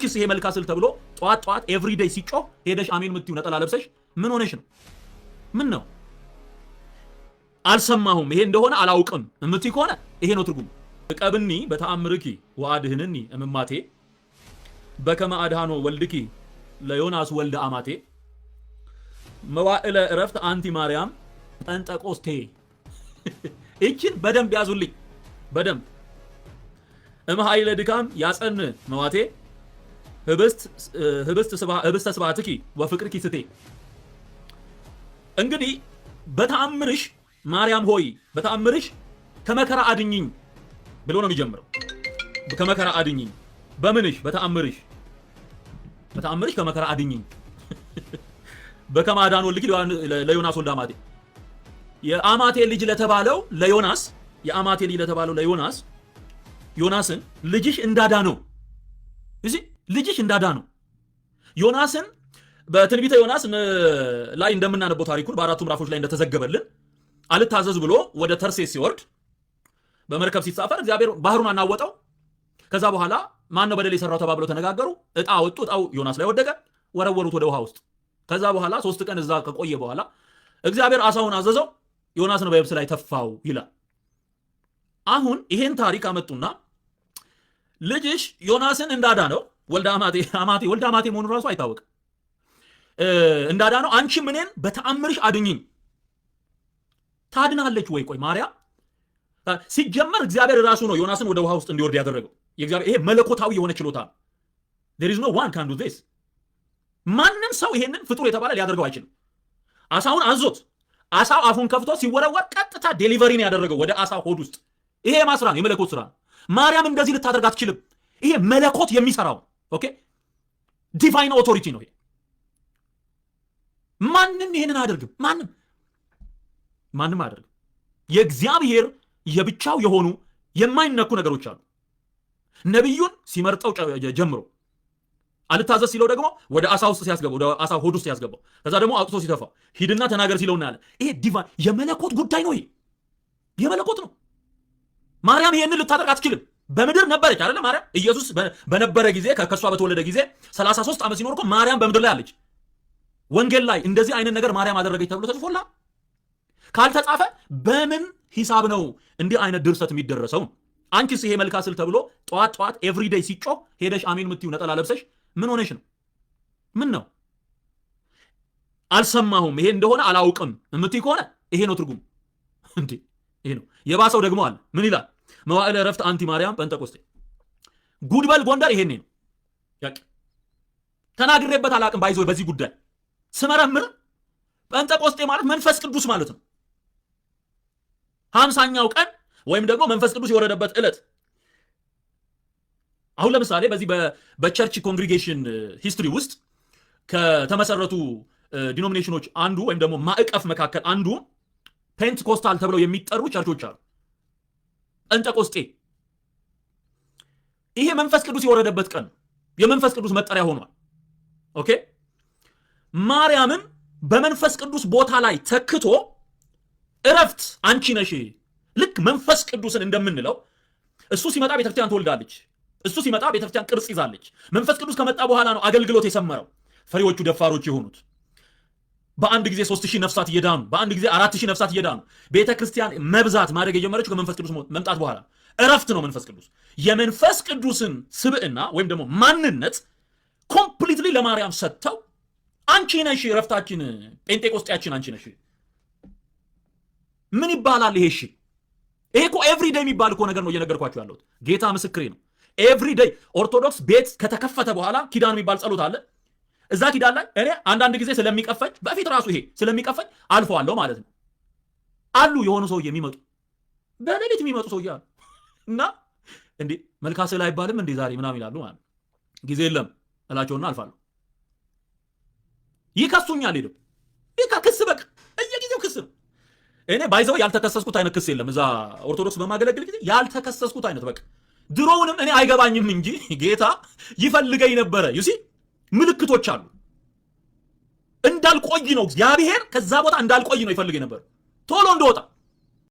አንቺስ ይሄ መልካ ስል ተብሎ ጧት ኤቭሪዴይ ሲጮህ ሄደሽ አሜን ምትዩ ነጠላ ለብሰሽ ምን ሆነሽ ነው? ምን ነው? አልሰማሁም ይሄ እንደሆነ አላውቅም እምትይ ከሆነ ይሄ ነው ትርጉም። ቀብኒ በተአምርኪ ወአድህንኒ እምማቴ በከመ አድሃኖ ወልድኪ ለዮናስ ወልደ አማቴ መዋዕለ ዕረፍት አንቲ ማርያም ጴንጠቆስቴ። እቺን በደንብ ያዙልኝ በደንብ። እምኃይለ ድካም ያጸን መዋቴ ህብስተ ስብሐትኪ ወፍቅርኪ ስቴ። እንግዲህ በተአምርሽ ማርያም ሆይ በተአምርሽ ከመከራ አድኝኝ ብሎ ነው የሚጀምረው። ከመከራ አድኝኝ በምንሽ? በተአምርሽ ከመከራ አድኝኝ። በከመ አድኃኖ ወልድኪ ለዮናስ ወልደ አማቴ። የአማቴ ልጅ ለተባለው ለዮናስ ዮናስን ልጅሽ እንዳዳነው እዚህ ልጅሽ እንዳዳነው ዮናስን በትንቢተ ዮናስ ላይ እንደምናነበው ታሪኩን በአራቱ ምዕራፎች ላይ እንደተዘገበልን አልታዘዝ ብሎ ወደ ተርሴስ ሲወርድ በመርከብ ሲሳፈር እግዚአብሔር ባህሩን አናወጠው። ከዛ በኋላ ማን ነው በደል የሰራው ተባብለው ተነጋገሩ። እጣ ወጡ። እጣው ዮናስ ላይ ወደቀ። ወረወሩት ወደ ውሃ ውስጥ። ከዛ በኋላ 3 ቀን እዛ ከቆየ በኋላ እግዚአብሔር አሳውን አዘዘው። ዮናስን በየብስ ላይ ተፋው ይላል። አሁን ይሄን ታሪክ አመጡና ልጅሽ ዮናስን እንዳዳነው ወልደ አማቴ መሆኑን ራሱ አይታወቅም እንዳዳነው አንቺም እኔን በተአምርሽ አድኝኝ። ታድናለች ወይ? ቆይ ማርያም ሲጀመር እግዚአብሔር ራሱ ነው ዮናስን ወደ ውሃ ውስጥ እንዲወርድ ያደረገው። የእግዚአብሔር ይሄ መለኮታዊ የሆነ ችሎታ ነው። there is no one can do this። ማንም ሰው ይሄንን ፍጡር የተባለ ሊያደርገው አይችልም። አሳውን አዞት አሳው አፉን ከፍቶ ሲወረወር ቀጥታ ዴሊቨሪን ያደረገው ወደ አሳው ሆድ ውስጥ። ይሄ የማስራ ነው፣ የመለኮት ስራ ነው። ማርያም እንደዚህ ልታደርግ አትችልም። ይሄ መለኮት የሚሰራው ኦኬ ዲቫይን ኦቶሪቲ ነው። ይሄ ማንም ይሄንን አያደርግም። ማንም አያደርግም። የእግዚአብሔር የብቻው የሆኑ የማይነኩ ነገሮች አሉ። ነብዩን ሲመርጠው ጀምሮ አልታዘዝ ሲለው ደግሞ ወደ አሳ ውስጥ ሲያስገባው ወደ አሳ ሆድ ውስጥ ሲያስገባው ከዛ ደግሞ አውጥቶ ሲተፋው ሂድና ተናገር ሲለውና ያለ ይሄ ዲቫይን የመለኮት ጉዳይ ነው። ይሄ የመለኮት ነው። ማርያም ይሄንን ልታደርግ አትችልም። በምድር ነበረች አይደለ? ማርያም ኢየሱስ በነበረ ጊዜ ከሷ በተወለደ ጊዜ 33 ዓመት ሲኖር እኮ ማርያም በምድር ላይ አለች። ወንጌል ላይ እንደዚህ አይነት ነገር ማርያም አደረገች ተብሎ ተጽፎላ ካልተጻፈ በምን ሂሳብ ነው እንዲህ አይነት ድርሰት የሚደረሰው? አንቺስ ይሄ መልካ ስል ተብሎ ጧት ኤቭሪዴይ ሲጮህ ሄደሽ አሜን ምትዩ ነጠላ ለብሰሽ ምን ሆነሽ ነው? ምን ነው? አልሰማሁም ይሄ እንደሆነ አላውቅም እምትይ ከሆነ ይሄ ነው ትርጉም። እንዴ ይሄ ነው። የባሰው ደግሞ አለ። ምን ይላል? መዋዕለ ዕረፍት አንቲ ማርያም ጴንጠቆስቴ። ጉድበል ጎንደር ይሄኔ ነው ያቂ ተናግሬበት አላውቅም። ባይዞ በዚህ ጉዳይ ስመረምር ጴንጠቆስቴ ማለት መንፈስ ቅዱስ ማለት ነው። 50ኛው ቀን ወይም ደግሞ መንፈስ ቅዱስ የወረደበት ዕለት። አሁን ለምሳሌ በዚህ በቸርች ኮንግሪጌሽን ሂስትሪ ውስጥ ከተመሰረቱ ዲኖሚኔሽኖች አንዱ ወይም ደግሞ ማዕቀፍ መካከል አንዱ ፔንትኮስታል ተብለው የሚጠሩ ቸርቾች አሉ። ጴንጠቆስጤ ይሄ መንፈስ ቅዱስ የወረደበት ቀን የመንፈስ ቅዱስ መጠሪያ ሆኗል። ኦኬ ማርያምን በመንፈስ ቅዱስ ቦታ ላይ ተክቶ ዕረፍት አንቺ ነሽ። ልክ መንፈስ ቅዱስን እንደምንለው እሱ ሲመጣ ቤተክርስቲያን ትወልዳለች። እሱ ሲመጣ ቤተክርስቲያን ቅርጽ ይዛለች። መንፈስ ቅዱስ ከመጣ በኋላ ነው አገልግሎት የሰመረው። ፈሪዎቹ ደፋሮች የሆኑት በአንድ ጊዜ 3000 ነፍሳት እየዳኑ በአንድ ጊዜ 4000 ነፍሳት እየዳኑ ቤተክርስቲያን መብዛት ማድረግ የጀመረችው ከመንፈስ ቅዱስ መምጣት በኋላ ዕረፍት ነው። መንፈስ ቅዱስ የመንፈስ ቅዱስን ስብዕና ወይም ደግሞ ማንነት ኮምፕሊትሊ ለማርያም ሰጥተው አንቺ ነሽ ዕረፍታችን፣ ጴንጤቆስጤያችን አንቺ ነሽ። ምን ይባላል ይሄ? እሺ ይሄ እኮ ኤቭሪዴይ የሚባል እኮ ነገር ነው እየነገርኳችሁ ያለሁት። ጌታ ምስክሬ ነው። ኤቭሪዴይ ኦርቶዶክስ ቤት ከተከፈተ በኋላ ኪዳን የሚባል ጸሎት አለ። እዛ ኪዳን ላይ እኔ አንዳንድ ጊዜ ስለሚቀፈኝ በፊት ራሱ ይሄ ስለሚቀፈኝ አልፈዋለሁ ማለት ነው። አሉ የሆኑ ሰውዬ የሚመጡ በሌሊት የሚመጡ ሰውዬ አሉ እና እንዴ መልካ ስዕል አይባልም እንዴ ዛሬ ምናምን ይላሉ ማለት ጊዜ የለም እላቸውና አልፋለሁ። ይከሱኛል። ሄደው ክስ በቃ እየጊዜው ክስ ነው። እኔ ባይዘው ያልተከሰስኩት አይነት ክስ የለም። እዛ ኦርቶዶክስ በማገለግል ጊዜ ያልተከሰስኩት አይነት በቃ ድሮውንም እኔ አይገባኝም እንጂ ጌታ ይፈልገኝ ነበረ። ዩሲ ምልክቶች አሉ። እንዳልቆይ ነው እግዚአብሔር ከዛ ቦታ እንዳልቆይ ነው ይፈልገኝ ነበር ቶሎ እንደወጣ